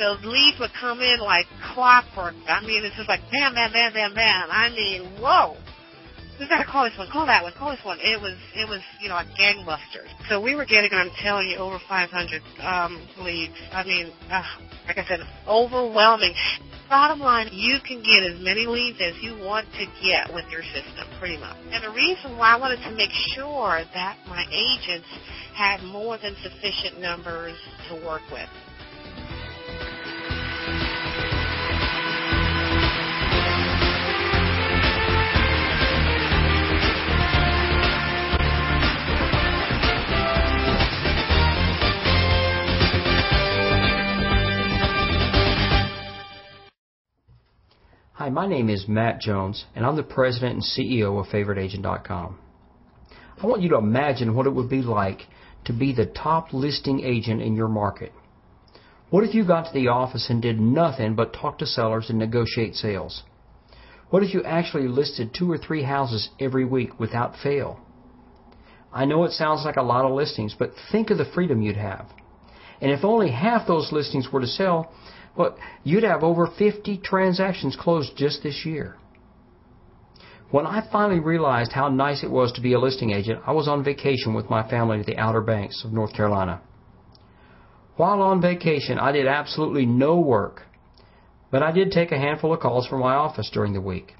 those leads would come in like clockwork. I mean, it's just like bam, bam, bam, bam, bam. I mean, whoa. We gotta call this one, call that one, call this one. It was, like gangbusters. So we were getting, I'm telling you, over 500 leads. I mean, like I said, overwhelming. Bottom line, you can get as many leads as you want to get with your system, pretty much. And the reason why I wanted to make sure that my agents had more than sufficient numbers to work with. Hi, my name is Matt Jones, and I'm the president and CEO of FavoritAgent.com. I want you to imagine what it would be like to be the top listing agent in your market. What if you got to the office and did nothing but talk to sellers and negotiate sales? What if you actually listed 2 or 3 houses every week without fail? I know it sounds like a lot of listings, but think of the freedom you'd have. And if only half those listings were to sell, well, you'd have over 50 transactions closed just this year. When I finally realized how nice it was to be a listing agent, I was on vacation with my family to the Outer Banks of North Carolina. While on vacation, I did absolutely no work, but I did take a handful of calls from my office during the week.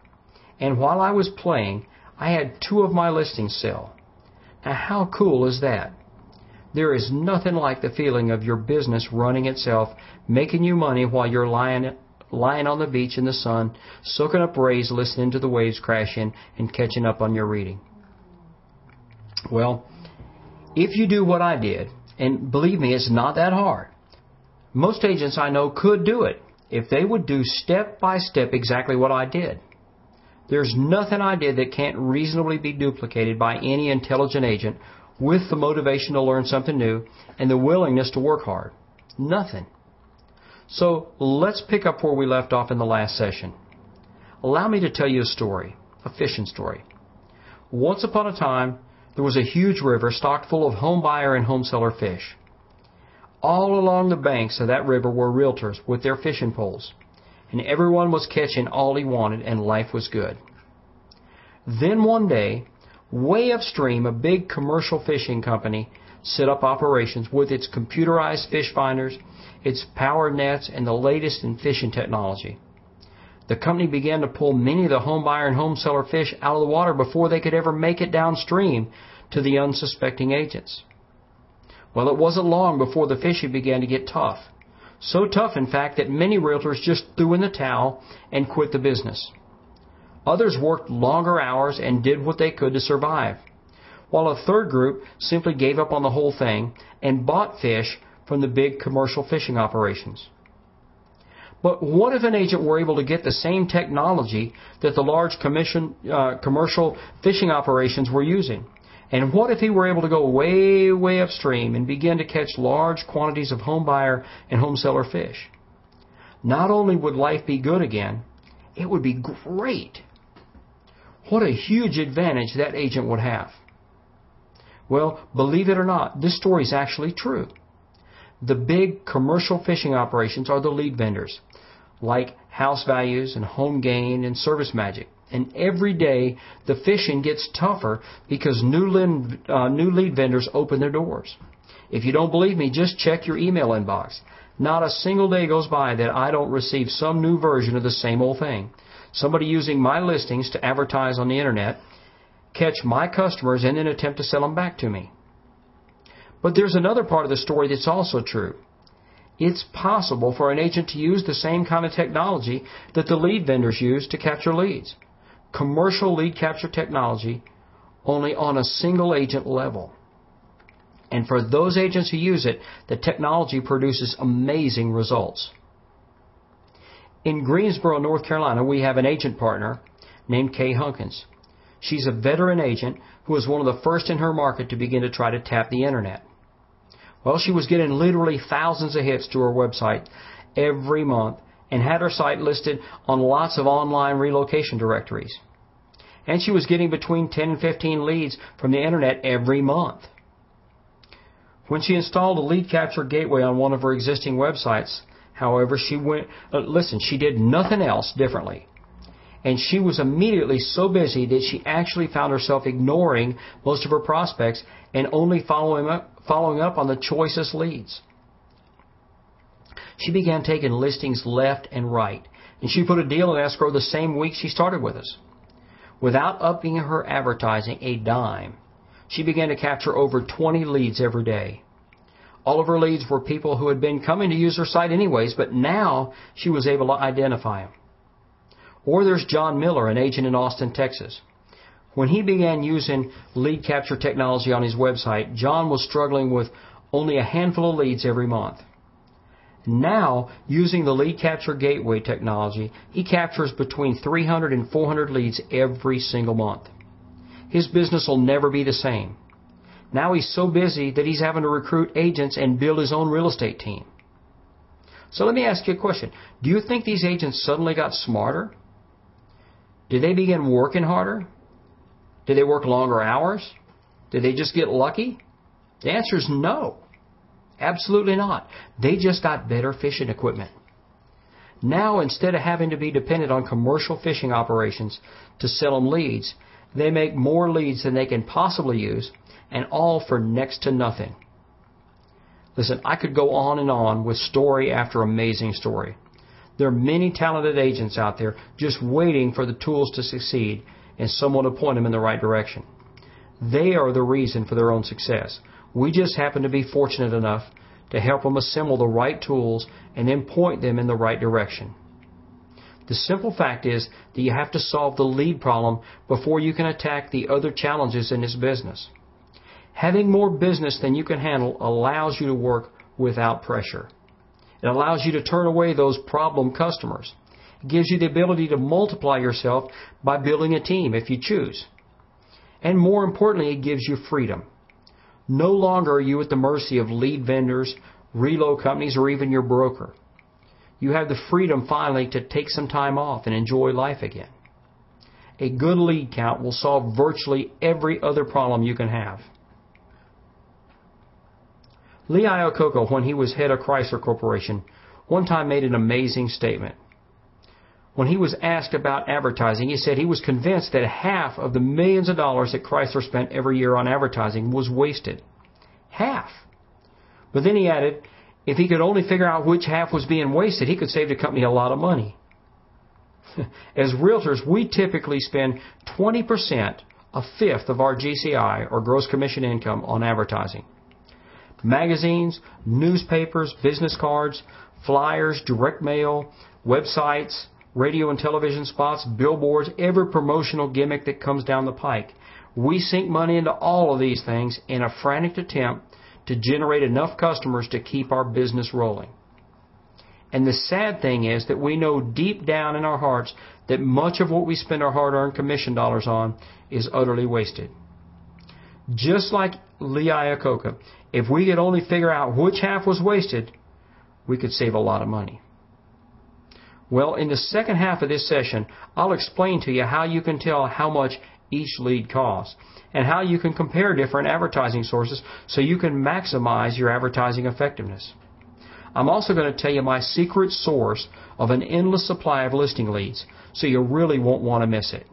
And while I was playing, I had 2 of my listings sell. Now, how cool is that? There is nothing like the feeling of your business running itself, making you money while you're lying on the beach in the sun, soaking up rays, listening to the waves crash in, and catching up on your reading. Well, if you do what I did, and believe me, it's not that hard. Most agents I know could do it if they would do step by step exactly what I did. There's nothing I did that can't reasonably be duplicated by any intelligent agent with the motivation to learn something new and the willingness to work hard. Nothing. So let's pick up where we left off in the last session. Allow me to tell you a story, a fishing story. Once upon a time, there was a huge river stocked full of home buyer and home seller fish. All along the banks of that river were realtors with their fishing poles, and everyone was catching all he wanted, and life was good. Then one day, way upstream, a big commercial fishing company set up operations with its computerized fish finders, its power nets, and the latest in fishing technology. The company began to pull many of the home buyer and home seller fish out of the water before they could ever make it downstream to the unsuspecting agents. Well, it wasn't long before the fishing began to get tough. So tough, in fact, that many realtors just threw in the towel and quit the business. Others worked longer hours and did what they could to survive, while a third group simply gave up on the whole thing and bought fish from the big commercial fishing operations. But what if an agent were able to get the same technology that the large commercial fishing operations were using? And what if he were able to go way, way upstream and begin to catch large quantities of home buyer and home seller fish? Not only would life be good again, it would be great. What a huge advantage that agent would have. Well, believe it or not, this story is actually true. The big commercial fishing operations are the lead vendors, like House Values and Home Gain and Service Magic. And every day, the fishing gets tougher because new lead vendors open their doors. If you don't believe me, just check your email inbox. Not a single day goes by that I don't receive some new version of the same old thing. Somebody using my listings to advertise on the internet, catch my customers, and then attempt to sell them back to me. But there's another part of the story that's also true. It's possible for an agent to use the same kind of technology that the lead vendors use to capture leads. Commercial lead capture technology, only on a single agent level. And for those agents who use it, the technology produces amazing results. In Greensboro, North Carolina, we have an agent partner named Kay Hunkins. She's a veteran agent who was one of the first in her market to begin to try to tap the internet. Well, she was getting literally thousands of hits to her website every month and had her site listed on lots of online relocation directories. And she was getting between 10 and 15 leads from the internet every month. When she installed a lead capture gateway on one of her existing websites, However, she did nothing else differently. And she was immediately so busy that she actually found herself ignoring most of her prospects and only following up on the choicest leads. She began taking listings left and right, and she put a deal in escrow the same week she started with us. Without upping her advertising a dime, she began to capture over 20 leads every day. All of her leads were people who had been coming to use her site anyways, but now she was able to identify them. Or there's John Miller, an agent in Austin, Texas. When he began using lead capture technology on his website, John was struggling with only a handful of leads every month. Now, using the lead capture gateway technology, he captures between 300 and 400 leads every single month. His business will never be the same. Now he's so busy that he's having to recruit agents and build his own real estate team. So let me ask you a question. Do you think these agents suddenly got smarter? Did they begin working harder? Did they work longer hours? Did they just get lucky? The answer is no. Absolutely not. They just got better fishing equipment. Now, instead of having to be dependent on commercial fishing operations to sell them leads, they make more leads than they can possibly use, and all for next to nothing. Listen, I could go on with story after amazing story. There are many talented agents out there just waiting for the tools to succeed and someone to point them in the right direction. They are the reason for their own success. We just happen to be fortunate enough to help them assemble the right tools and then point them in the right direction. The simple fact is that you have to solve the lead problem before you can attack the other challenges in this business. Having more business than you can handle allows you to work without pressure. It allows you to turn away those problem customers. It gives you the ability to multiply yourself by building a team if you choose. And more importantly, it gives you freedom. No longer are you at the mercy of lead vendors, reload companies, or even your broker. You have the freedom finally to take some time off and enjoy life again. A good lead count will solve virtually every other problem you can have. Lee Iacocca, when he was head of Chrysler Corporation, one time made an amazing statement. When he was asked about advertising, he said he was convinced that half of the millions of dollars that Chrysler spent every year on advertising was wasted. Half. But then he added, if he could only figure out which half was being wasted, he could save the company a lot of money. As realtors, we typically spend 20%, a fifth of our GCI, or gross commission income, on advertising. Magazines, newspapers, business cards, flyers, direct mail, websites, radio and television spots, billboards, every promotional gimmick that comes down the pike. We sink money into all of these things in a frantic attempt to generate enough customers to keep our business rolling. And the sad thing is that we know deep down in our hearts that much of what we spend our hard-earned commission dollars on is utterly wasted. Just like Lee Iacocca, if we could only figure out which half was wasted, we could save a lot of money. Well, in the second half of this session, I'll explain to you how you can tell how much each lead costs and how you can compare different advertising sources so you can maximize your advertising effectiveness. I'm also going to tell you my secret source of an endless supply of listing leads, so you really won't want to miss it.